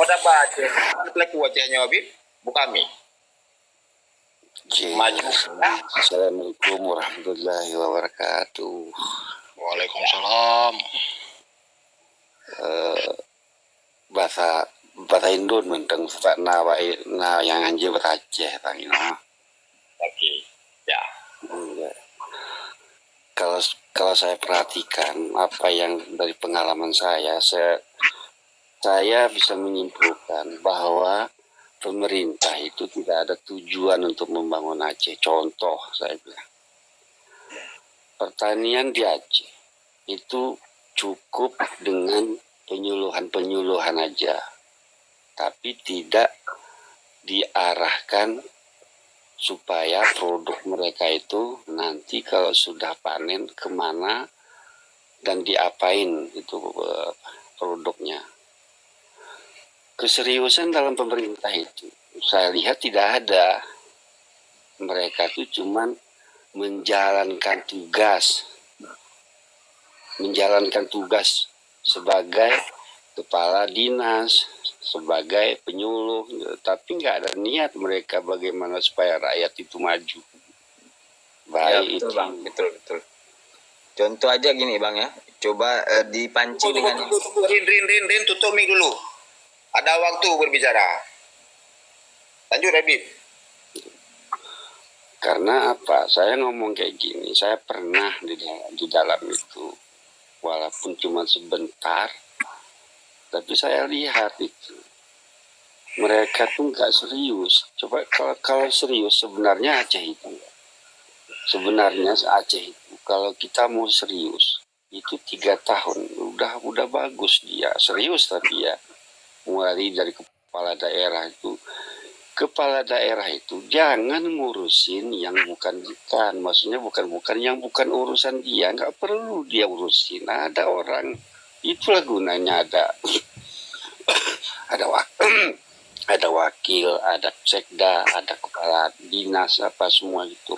Mau dapat Aceh. Pelaku Acehnya Habib, Bukami. Maju. Assalamualaikum warahmatullahi wabarakatuh. Waalaikumsalam. Bahasa Indo mentang na yang anjir bahasa Aceh tangino. Oke. Ya. Kalau saya perhatikan apa yang dari pengalaman saya bisa menyimpulkan bahwa pemerintah itu tidak ada tujuan untuk membangun Aceh. Contoh saya bilang, pertanian di Aceh itu cukup dengan penyuluhan aja, tapi tidak diarahkan supaya produk mereka itu nanti kalau sudah panen kemana dan diapain itu produknya. Keseriusan dalam pemerintah itu saya lihat tidak ada. Mereka itu cuman menjalankan tugas sebagai kepala dinas, sebagai penyuluh, tapi nggak ada niat mereka bagaimana supaya rakyat itu maju. Baik, ya, betul, Bang. Betul. Contoh aja gini, Bang, ya. Coba dipancing dengan Rin, tutup mic dulu. Ada waktu berbicara. Lanjut, Habib. Karena apa? Saya ngomong kayak gini, saya pernah di dalam itu, walaupun cuma sebentar, tapi saya lihat itu mereka tuh nggak serius. Coba kalau serius sebenarnya Aceh itu kalau kita mau serius itu 3 tahun udah bagus dia serius. Tapi ya mulai dari kepala daerah itu jangan ngurusin yang bukan, maksudnya bukan yang bukan urusan dia, nggak perlu dia urusin. Ada orang, itulah gunanya ada wakil, ada sekda, ada kepala dinas, apa semua itu.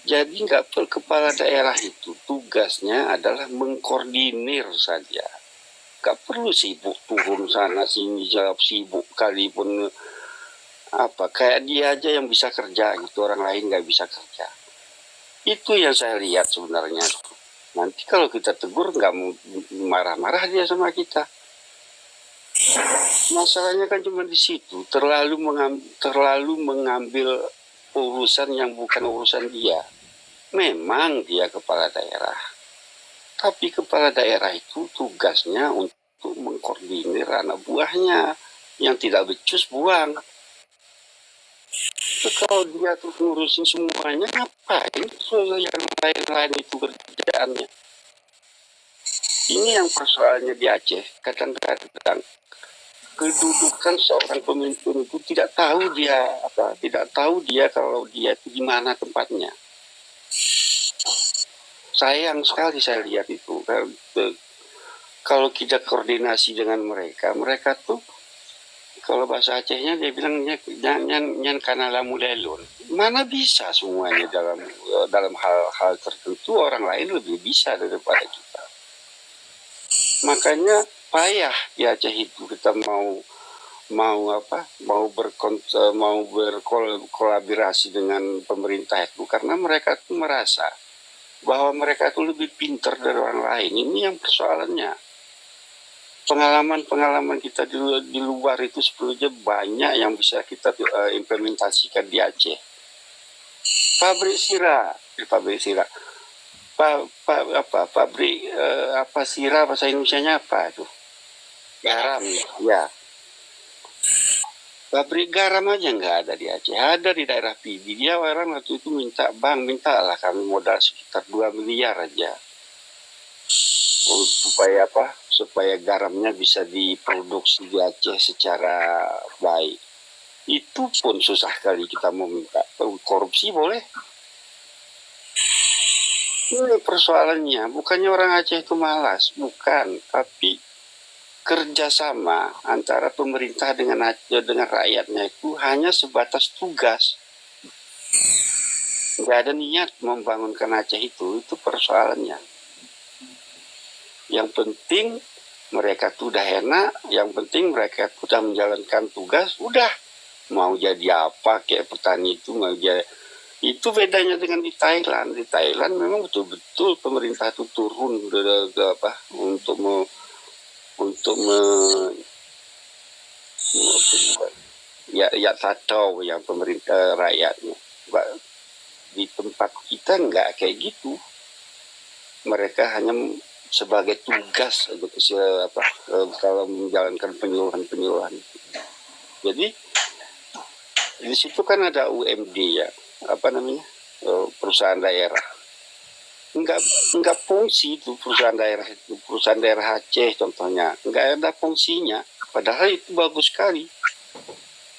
Jadi nggak perlu, kepala daerah itu tugasnya adalah mengkoordinir saja. Nggak perlu sibuk turun sana sini, sibuk kali pun apa, kayak dia aja yang bisa kerja gitu, orang lain nggak bisa kerja. Itu yang saya lihat sebenarnya. Nanti kalau kita tegur nggak mau marah-marah dia sama kita. Masalahnya kan cuma di situ, terlalu mengambil urusan yang bukan urusan dia. Memang dia kepala daerah, tapi kepala daerah itu tugasnya untuk mengkoordinir anak buahnya, yang tidak becus buang. Kalau dia tuh ngurusin semuanya, ngapain yang lain-lain itu kerjaannya? Ini yang persoalannya di Aceh. Kadang-kadang kedudukan seorang pemimpin itu tidak tahu dia kalau dia itu di mana tempatnya. Sayang sekali saya lihat itu. Kalau kita koordinasi dengan mereka tuh, kalau bahasa Acehnya dia bilang nyan kana lamu lelun. Mana bisa semuanya dalam hal tertentu orang lain lebih bisa daripada kita. Makanya payah di Aceh itu kita mau berkolaborasi dengan pemerintah itu, karena mereka tuh merasa bahwa mereka itu lebih pintar dari orang lain. Ini yang persoalannya. Pengalaman kita di luar itu sebetulnya banyak yang bisa kita implementasikan di Aceh. Pabrik sirah, sirah bahasa Indonesianya apa itu? Garam, ya. Pabrik garam aja nggak ada di Aceh, ada di daerah Pidi. Dia orang waktu itu mintalah kami modal sekitar 2 miliar aja. Supaya garamnya bisa diproduksi di Aceh secara baik. Itu pun susah kali kita mau minta. Korupsi boleh? Ini persoalannya, bukannya orang Aceh itu malas, bukan, tapi kerjasama antara pemerintah dengan rakyatnya itu hanya sebatas tugas. Nggak ada niat membangunkan Aceh itu persoalannya. Yang penting mereka tuh udah enak, yang penting mereka sudah menjalankan tugas, udah mau jadi apa kayak petani itu mau jadi. Itu bedanya dengan di Thailand. Di Thailand memang betul-betul pemerintah itu turun untuk untuk ya tahu yang pemerintah rakyatnya. Di tempat kita nggak kayak gitu. Mereka hanya sebagai tugas kalau menjalankan penyuluhan. Jadi di situ kan ada UMD ya, perusahaan daerah. Enggak fungsi itu perusahaan daerah Aceh contohnya, enggak ada fungsinya. Padahal itu bagus sekali,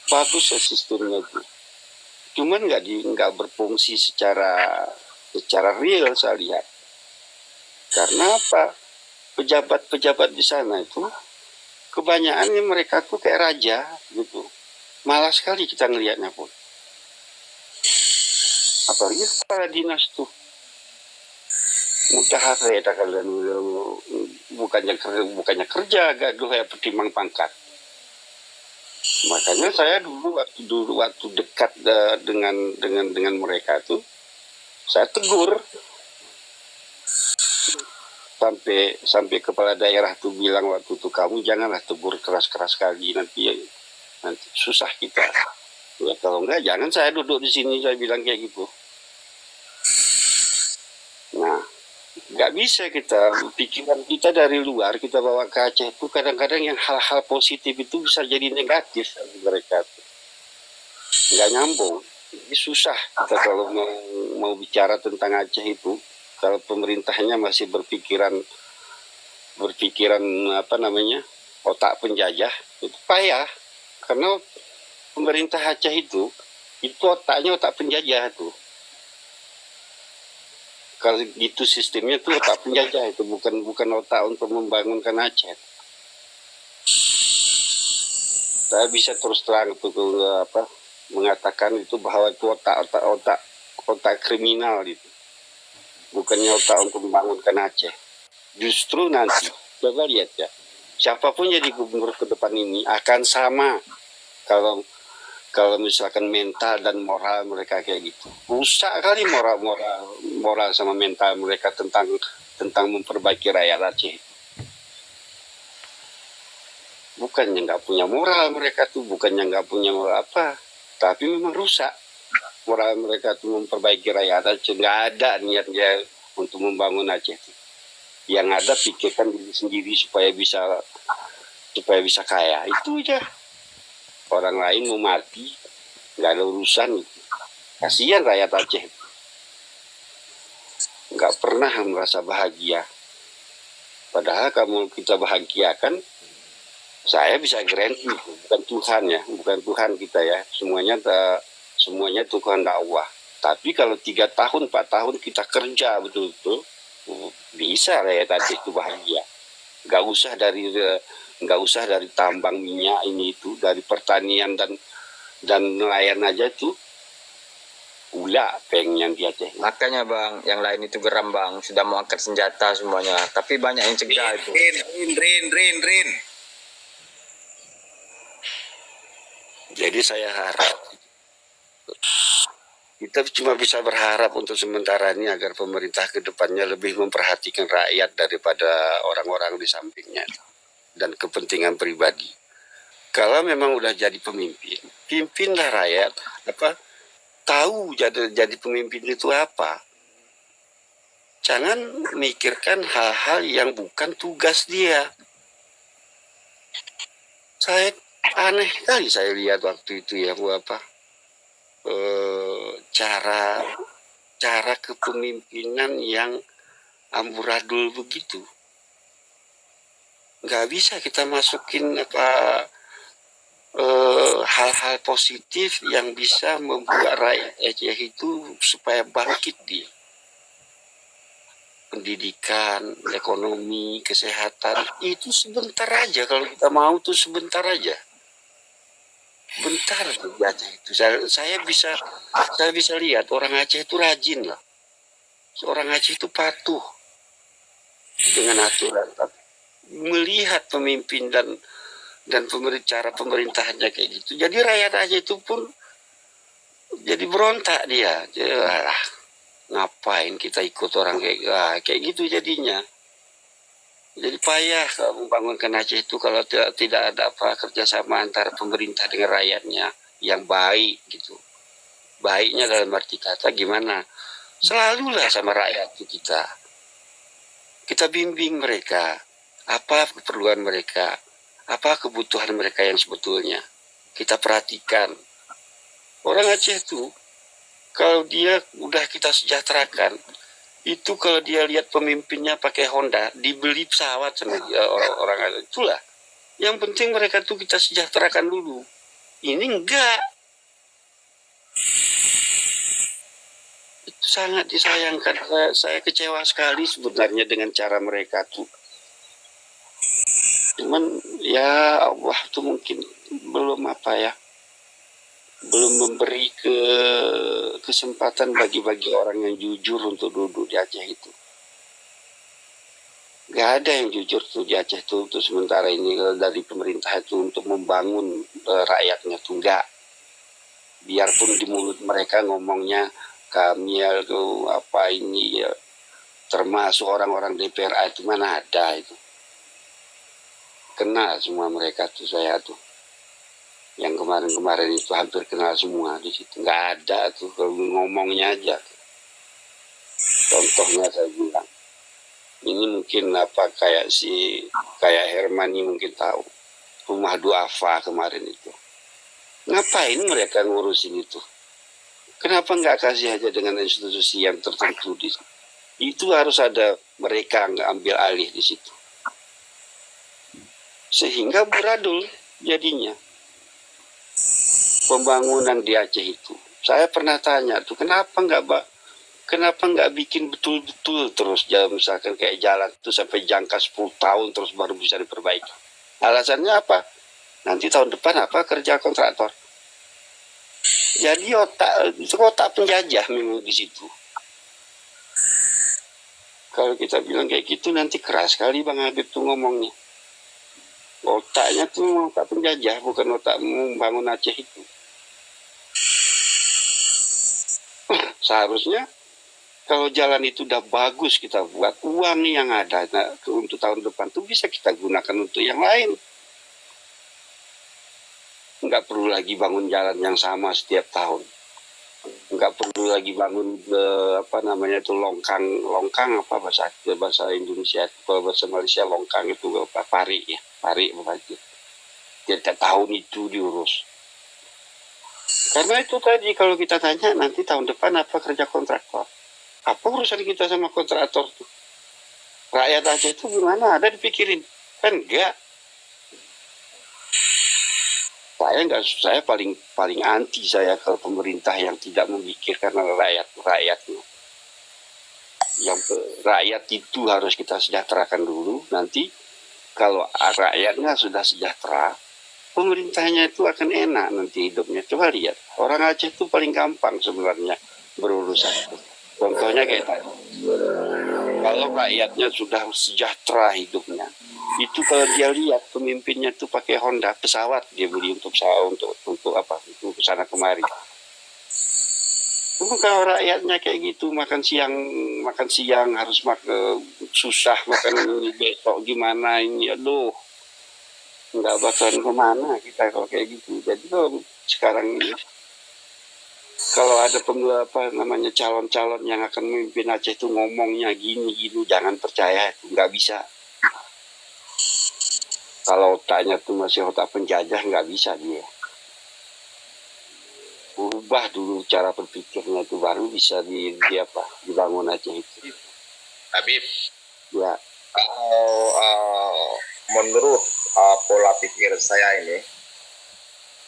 bagus ya sistemnya itu. Cuman enggak berfungsi secara real saya lihat. Karena apa? Pejabat-pejabat di sana itu kebanyakannya mereka tuh kayak raja gitu. Malas sekali kita ngelihatnya pun. Apalagi kepala dinas tuh. Mudah ya kalian bukannya kerja gaduh ya pertimbang pangkat. Makanya saya waktu dekat dengan mereka tuh saya tegur sampai kepala daerah tuh bilang waktu itu, kamu janganlah tegur keras-keras kali, nanti susah kita. Ya, kalau enggak jangan saya duduk di sini, saya bilang kayak gitu. Nah, nggak bisa pikiran kita dari luar kita bawa ke Aceh itu kadang-kadang yang hal-hal positif itu bisa jadi negatif mereka. Nggak nyambung. Ini susah kita kalau mau bicara tentang Aceh itu. Kalau pemerintahnya masih berpikiran otak penjajah, itu payah. Karena pemerintah Aceh itu otaknya otak penjajah tuh. Kalau gitu sistemnya tuh otak penjajah itu, bukan otak untuk membangunkan Aceh. Saya bisa terus terang mengatakan itu bahwa itu otak kriminal itu. Bukannya otak untuk membangunkan Aceh. Justru nanti, coba lihat ya, siapapun jadi gubernur ke depan ini akan sama kalau misalkan mental dan moral mereka kayak gitu. Rusak kali moral sama mental mereka tentang memperbaiki rakyat Aceh. Bukannya nggak punya moral mereka tuh, bukannya nggak punya moral apa, tapi memang rusak. Moral mereka tuh memperbaiki rakyat Aceh, nggak ada niatnya untuk membangun Aceh. Yang ada pikirkan diri sendiri supaya bisa kaya, itu aja. Orang lain mau mati nggak ada urusan. Kasihan rakyat Aceh, nggak pernah merasa bahagia. Padahal kamu kita bahagiakan, saya bisa garanti bukan Tuhan ya, bukan Tuhan kita ya, semuanya Tuhan dakwah. Tapi kalau 3 tahun 4 tahun kita kerja betul-betul, bisa rakyat Aceh itu bahagia. Nggak usah dari tambang minyak ini itu, dari pertanian dan nelayan aja tuh pengen di Aceh. Makanya bang, yang lain itu geram bang, sudah mau angkat senjata semuanya, tapi banyak yang cegah itu. Rin. Jadi saya harap kita cuma bisa berharap untuk sementara ini agar pemerintah ke depannya lebih memperhatikan rakyat daripada orang-orang di sampingnya dan kepentingan pribadi. Kalau memang udah jadi pemimpin, pimpinlah rakyat, tahu jadi pemimpin itu apa. Jangan mikirkan hal-hal yang bukan tugas dia. Saya aneh kali saya lihat waktu itu ya, cara kepemimpinan yang amburadul begitu. Nggak bisa kita masukin hal-hal positif yang bisa membuat rakyat Aceh itu supaya bangkit dia. Pendidikan, ekonomi, kesehatan, itu sebentar aja. Kalau kita mau tuh sebentar aja. Bentar di Aceh itu. Saya bisa lihat orang Aceh itu rajin lah. Orang Aceh itu patuh dengan aturan. melihat pemimpin dan cara pemerintahannya kayak gitu, jadi rakyat aja itu pun jadi berontak dia. Alah, ngapain kita ikut orang kayak gitu jadinya. Jadi payah kalau membangunkan Aceh itu kalau tidak ada kerjasama antara pemerintah dengan rakyatnya yang baik gitu. Baiknya dalam arti kata gimana? Selalulah sama rakyat itu kita bimbing mereka, apa keperluan mereka, apa kebutuhan mereka yang sebetulnya kita perhatikan. Orang Aceh itu kalau dia udah kita sejahterakan, itu kalau dia lihat pemimpinnya pakai Honda, dibeli pesawat sama orang-orang itulah. Yang penting mereka tuh kita sejahterakan dulu. Ini enggak. Itu sangat disayangkan. Saya kecewa sekali sebenarnya dengan cara mereka tuh. Cuman ya Allah tuh mungkin belum belum memberi kesempatan bagi orang yang jujur untuk duduk di Aceh itu. Gak ada yang jujur tuh di Aceh tuh untuk sementara ini dari pemerintah itu untuk membangun rakyatnya tuh enggak. Biarpun di mulut mereka ngomongnya Kamil tuh apa ini ya, termasuk orang-orang DPRA itu mana ada itu. Kenal semua mereka tuh saya tuh. Yang kemarin-kemarin itu hampir kenal semua di situ. Nggak ada tuh kalau ngomongnya aja. Contohnya saya bilang, ini mungkin kayak Hermani mungkin tahu rumah duafa kemarin itu. Ngapain mereka ngurusin itu? Kenapa nggak kasih aja dengan institusi yang tertentu di situ? Itu harus ada mereka nggak ambil alih di situ. Sehingga beradul jadinya. Pembangunan di Aceh itu, saya pernah tanya tuh kenapa nggak bikin betul-betul terus misalkan kayak jalan itu sampai jangka 10 tahun terus baru bisa diperbaiki. Alasannya apa? Nanti tahun depan kerja kontraktor. Jadi otak penjajah memang di situ. Kalau kita bilang kayak gitu nanti keras sekali Bang Habib tuh ngomongnya. Otaknya tuh otak penjajah, bukan otak membangun Aceh itu. Seharusnya kalau jalan itu udah bagus kita buat, uang yang ada untuk tahun depan tuh bisa kita gunakan untuk yang lain. Nggak perlu lagi bangun jalan yang sama setiap tahun. Nggak perlu lagi bangun longkang apa bahasa Indonesia, kalau bahasa Malaysia longkang itu pari begitu. Tiap tahun itu diurus. Karena itu tadi kalau kita tanya nanti tahun depan kerja kontraktor. Apa urusan kita sama kontraktor tuh? Rakyat Aceh itu gimana? Ada dipikirin? Kan enggak. Saya paling anti saya kalau pemerintah yang tidak memikirkan rakyatnya. Yang rakyat itu harus kita sejahterakan dulu. Nanti kalau rakyatnya sudah sejahtera, pemerintahnya itu akan enak nanti hidupnya. Coba lihat, orang Aceh itu paling gampang sebenarnya berurusan. Contohnya kayak tadi, kalau rakyatnya sudah sejahtera hidupnya, itu kalau dia lihat pemimpinnya itu pakai Honda pesawat, dia beli untuk kesana kemari. Kalau rakyatnya kayak gitu makan siang harus susah makan ini besok gimana ini, aduh. Nggak bakalan kemana kita kalau kayak gitu. Jadi kalau sekarang ini kalau ada calon-calon yang akan memimpin Aceh itu ngomongnya gini jangan percaya, itu nggak bisa. Kalau otaknya tuh masih otak penjajah nggak bisa dia. Ubah dulu cara berpikirnya itu baru bisa dibangun Aceh itu. Habib, Ya. Menurut pola pikir saya ini,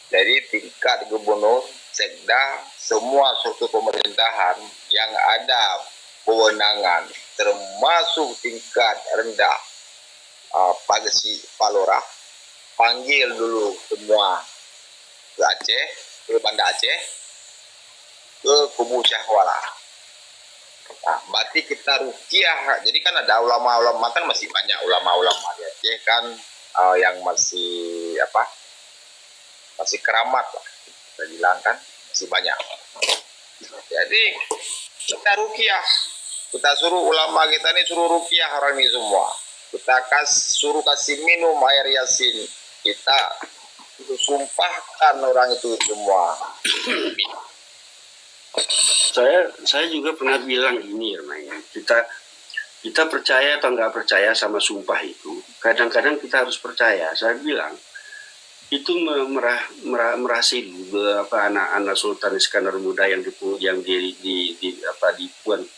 jadi tingkat gubernur, sekda, semua struktur pemerintahan yang ada kewenangan, termasuk tingkat rendah, Pagesi Palora, panggil dulu semua ke Aceh, ke Banda Aceh, ke Kubu Syahwala. Nah, berarti kita rukiah. Jadi kan ada ulama-ulama, kan masih banyak ulama-ulama di Aceh kan, yang masih apa? Masih keramat lah. Kita bilang kan masih banyak. Jadi kita rukiah. Kita suruh ulama kita ini suruh rukiah orang ini semua. Kita suruh kasih minum air yasin. Kita sumpahkan orang itu semua. Saya juga pernah bilang gini, Ermain. Kita percaya atau nggak percaya sama sumpah itu, kadang-kadang kita harus percaya. Saya bilang itu merhasil apa anak-anak Sultan Iskandar Muda yang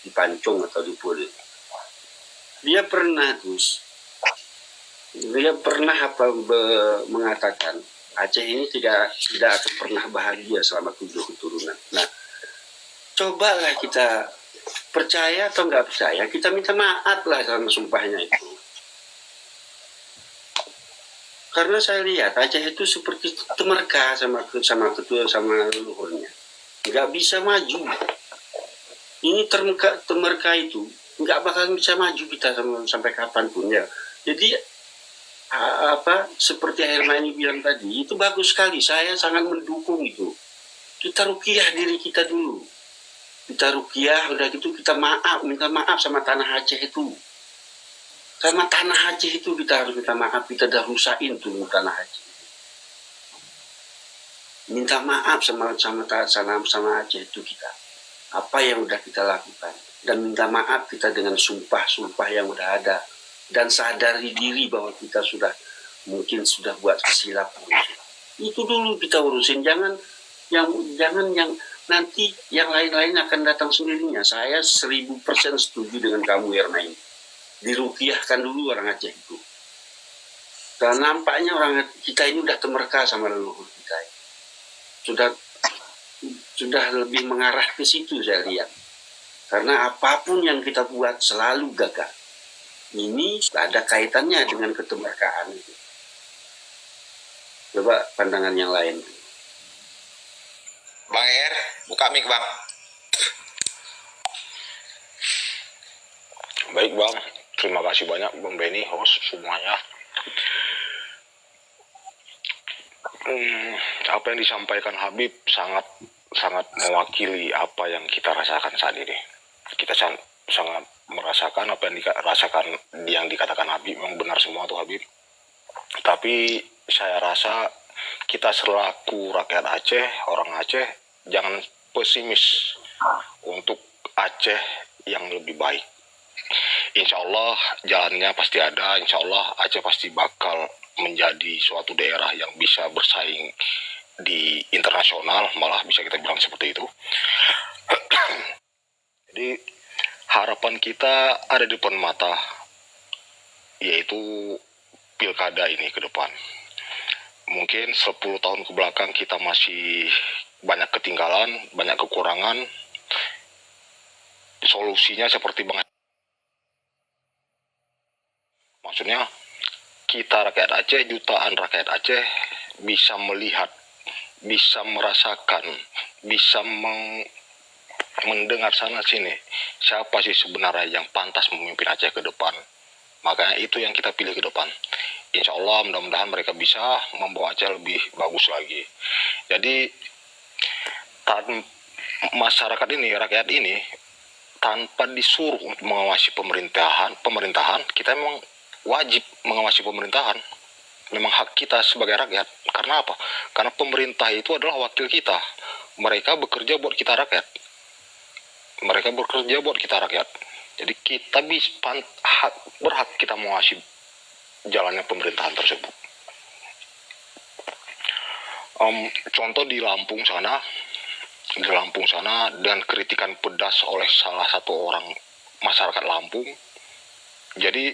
dipancung atau dipul. Dia pernah mengatakan Aceh ini tidak akan pernah bahagia selama 7 keturunan. Nah, cobalah kita percaya atau nggak percaya, kita minta maaf lah sama sumpahnya itu. Karena saya lihat Aceh itu seperti temerka sama ketua sama leluhurnya, nggak bisa maju. Ini temerka itu nggak bakal bisa maju kita sampai kapanpun ya. Jadi seperti Hermani bilang tadi, itu bagus sekali. Saya sangat mendukung itu. Kita rukiah diri kita dulu. Kita rukiah, udah gitu kita minta maaf sama tanah Aceh itu. Sama tanah Aceh itu kita harus minta maaf, kita udah rusakin tuh tanah Aceh. Minta maaf sama Aceh itu kita. Apa yang udah kita lakukan. Dan minta maaf kita dengan sumpah-sumpah yang udah ada. Dan sadari diri bahwa kita mungkin sudah buat kesilapan. Itu dulu kita urusin, jangan yang nanti yang lain-lain akan datang sendirinya. Saya 1000% setuju dengan kamu, Ermain. Dirukiahkan dulu orang Aceh itu. Dan nampaknya orang kita ini udah temerka sama leluhur kita. Sudah lebih mengarah ke situ saya lihat. Karena apapun yang kita buat selalu gagal. Ini ada kaitannya dengan ketemerkaan itu. Coba pandangan yang lain. Bang Er, buka mic Bang. Baik Bang, terima kasih banyak Bang Benny, host semuanya. Apa yang disampaikan Habib sangat mewakili apa yang kita rasakan saat ini. Kita sangat merasakan apa yang dirasakan yang dikatakan Habib, memang benar semua tuh Habib. Tapi saya rasa kita selaku rakyat Aceh, orang Aceh, jangan pesimis untuk Aceh yang lebih baik. Insya Allah jalannya pasti ada, insya Allah Aceh pasti bakal menjadi suatu daerah yang bisa bersaing di internasional, malah bisa kita bilang seperti itu. Jadi harapan kita ada di depan mata, yaitu pilkada ini ke depan. Mungkin 10 tahun ke belakang kita masih banyak ketinggalan, banyak kekurangan. Solusinya seperti maksudnya kita rakyat Aceh, jutaan rakyat Aceh bisa melihat, bisa merasakan, bisa mendengar sana sini siapa sih sebenarnya yang pantas memimpin Aceh ke depan. Makanya itu yang kita pilih ke depan. Insya Allah mudah-mudahan mereka bisa membawa Aceh lebih bagus lagi. Jadi masyarakat ini, rakyat ini, tanpa disuruh untuk mengawasi pemerintahan, kita memang wajib mengawasi pemerintahan. Memang hak kita sebagai rakyat. Karena apa? Karena pemerintah itu adalah wakil kita. Mereka bekerja buat kita rakyat. Jadi kita berhak kita mengawasi jalannya pemerintahan tersebut. Contoh di Lampung sana dan kritikan pedas oleh salah satu orang masyarakat Lampung. Jadi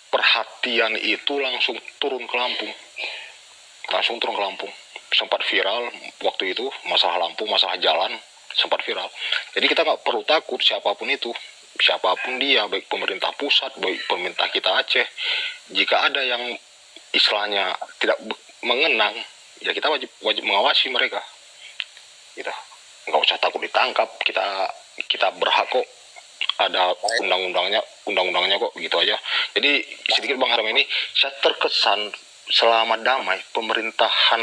perhatian itu langsung turun ke Lampung. Sempat viral waktu itu, masalah Lampung, masalah jalan, sempat viral. Jadi kita nggak perlu takut siapapun dia, baik pemerintah pusat, baik pemerintah kita Aceh. Jika ada yang istilahnya tidak mengenang, ya kita wajib mengawasi mereka. Kita nggak usah takut ditangkap, kita berhak kok ada undang-undangnya kok, gitu aja. Jadi sedikit Bang Harman ini, saya terkesan selama damai pemerintahan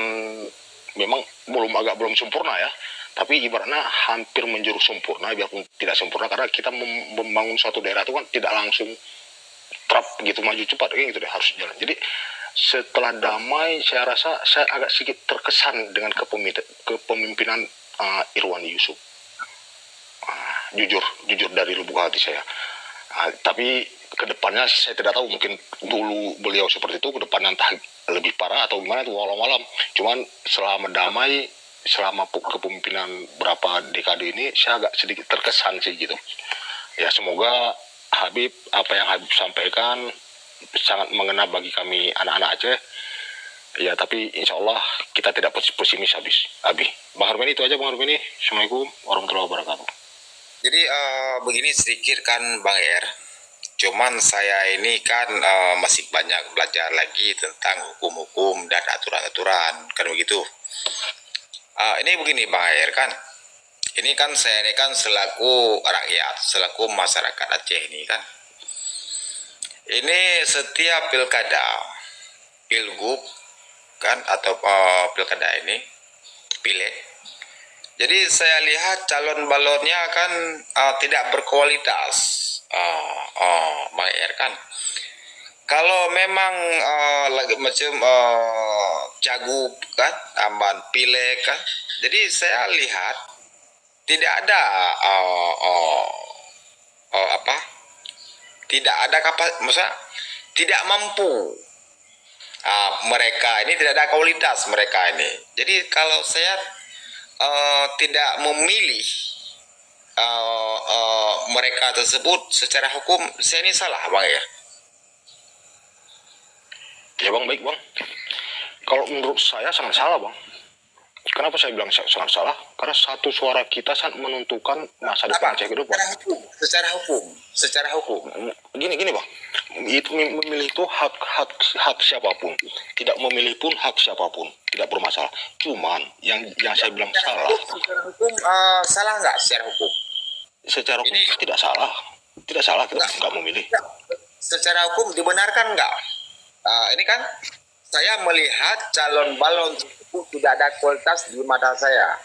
memang belum sempurna ya, tapi ibaratnya hampir menjurus sempurna, biarpun tidak sempurna karena kita membangun suatu daerah itu kan tidak langsung trap gitu maju cepat kayak gitu deh, harus jalan. Jadi setelah damai saya rasa saya agak sedikit terkesan dengan kepemimpinan Irwan Yusuf. Jujur dari lubuk hati saya. Tapi kedepannya saya tidak tahu, mungkin dulu beliau seperti itu, kedepannya entah lebih parah atau gimana itu walau-walam. Cuman selama damai, selama kepemimpinan berapa dekade ini, saya agak sedikit terkesan sih gitu. Ya semoga Habib, apa yang Habib sampaikan sangat mengena bagi kami anak-anak Aceh. Ya tapi insya Allah kita tidak pesimis Abi. Bang Harmeni itu aja Bang Harmeni. Assalamualaikum warahmatullahi wabarakatuh. Jadi begini sedikit kan Bang Er. Cuman saya ini kan masih banyak belajar lagi tentang hukum-hukum dan aturan-aturan, kan begitu. Ini begini Bang Er kan. Ini kan saya ini kan selaku rakyat, selaku masyarakat Aceh ini kan. Ini setiap pilkada, pilgub kan atau pilkada ini, pileg. Jadi saya lihat calon-balonnya kan tidak berkualitas, Bang Er kan. Kalau memang lagi macam cagup kan, amban pileg kan. Jadi saya lihat tidak ada tidak ada maksudnya tidak mampu. Mereka ini tidak ada kualitas mereka ini. Jadi kalau saya tidak memilih mereka tersebut secara hukum, saya ini salah Bang ya. Ya Bang, baik Bang. Kalau menurut saya sangat salah Bang. Kenapa saya bilang sangat salah? Karena satu suara kita sangat menentukan masa depan Aceh ke depan. Secara hukum. Gini Bang, itu memilih itu hak siapapun, tidak memilih pun hak siapapun, tidak bermasalah. Cuman yang saya bilang salah. Secara hukum salah nggak secara hukum? Secara hukum tidak salah kita nggak memilih. Secara hukum dibenarkan nggak? Ini kan saya melihat calon balon tersebut tidak ada kualitas di mata saya.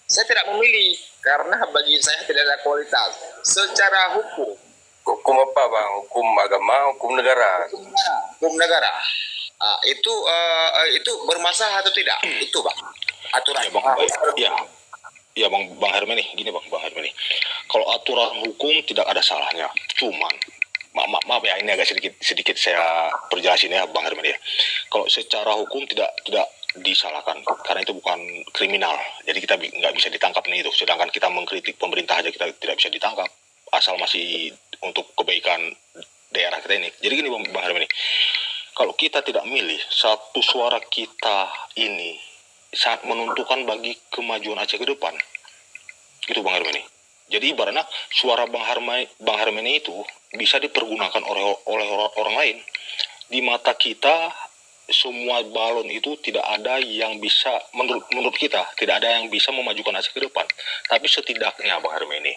Saya tidak memilih karena bagi saya tidak ada kualitas. Secara hukum. Hukum apa Bang? Hukum agama, hukum negara? Hukum negara. Itu bermasalah atau tidak? Itu Bang. Aturan. Ya Bang Hermeni, gini Bang Hermeni. Kalau aturan hukum tidak ada salahnya. Cuman maaf ya, ini agak sedikit saya perjelasin ya Bang Hermeni ya. Kalau secara hukum tidak disalahkan karena itu bukan kriminal, jadi kita nggak bisa ditangkap nih itu. Sedangkan kita mengkritik pemerintah aja kita tidak bisa ditangkap asal masih untuk kebaikan daerah kita ini. Jadi gini Bang Hermeni, kalau kita tidak milih, satu suara kita ini sangat menentukan bagi kemajuan Aceh ke depan. Itu Bang Hermeni. Jadi ibaratnya suara Bang Hermeni itu bisa dipergunakan oleh orang lain. Di mata kita semua balon itu tidak ada yang bisa, menurut kita tidak ada yang bisa memajukan Aceh ke depan. Tapi setidaknya Bang Hermeni,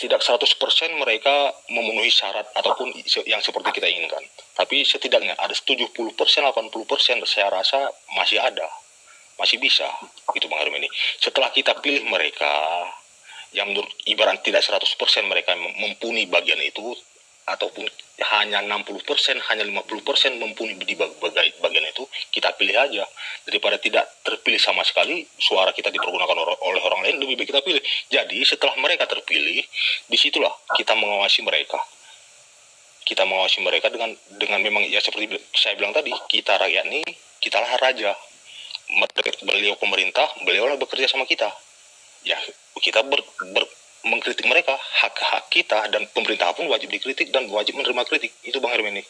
tidak 100% mereka memenuhi syarat ataupun yang seperti kita inginkan. Tapi setidaknya ada 70%, 80% saya rasa masih ada. Masih bisa. Itu Bang Hermeni. Setelah kita pilih mereka yang menurut ibarat tidak 100% mereka mumpuni bagian itu, ataupun hanya 60%, hanya 50% mumpuni di bagian itu, kita pilih aja. Daripada tidak terpilih sama sekali, suara kita dipergunakan oleh orang lain, lebih baik kita pilih. Jadi setelah mereka terpilih, disitulah kita mengawasi mereka. Kita mengawasi mereka dengan memang ya seperti saya bilang tadi, kita rakyat ini, kitalah raja. Beliau pemerintah, beliaulah bekerja sama kita. Ya kita mengkritik mereka, hak kita, dan pemerintah pun wajib dikritik dan wajib menerima kritik. Itu Bang Hermeni.